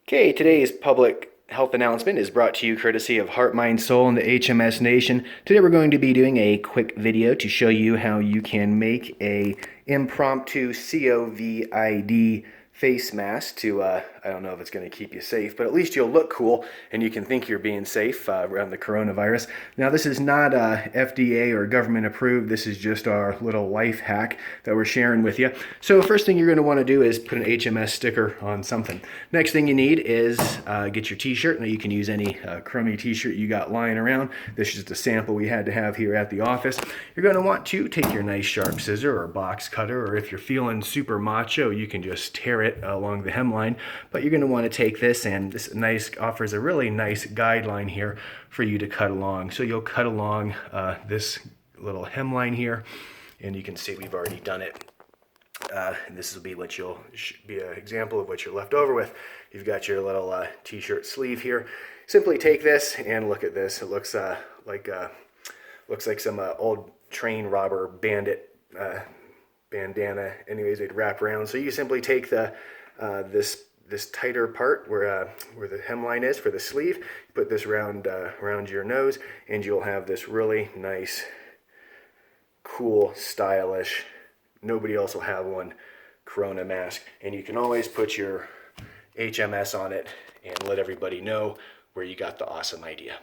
Okay, today's public health announcement is brought to you courtesy of Heart, Mind, Soul and the HMS Nation. Today we're going to be doing a quick video to show you how you can make a impromptu COVID face mask to, I don't know if it's going to keep you safe, but at least you'll look cool and you can think you're being safe around the coronavirus. Now this is not FDA or government approved, this is just our little life hack that we're sharing with you. So first thing you're going to want to do is put an HMS sticker on something. Next thing you need is get your t-shirt. Now you can use any crummy t-shirt you got lying around. This is just a sample we had to have here at the office. You're going to want to take your nice sharp scissor or box cutter, or if you're feeling super macho you can just tear it along the hemline, but you're going to want to take this, and this offers a really nice guideline here for you to cut along. So you'll cut along this little hemline here, and you can see we've already done it. And this will be what be an example of what you're left over with. You've got your little t-shirt sleeve here. Simply take this and look at this. It looks like some old train robber bandit bandana. Anyways, they'd wrap around. So you simply take the this tighter part where the hemline is for the sleeve. Put this around your nose, and you'll have this really nice, cool, stylish, nobody else will have one, Corona mask. And you can always put your HMS on it and let everybody know where you got the awesome idea.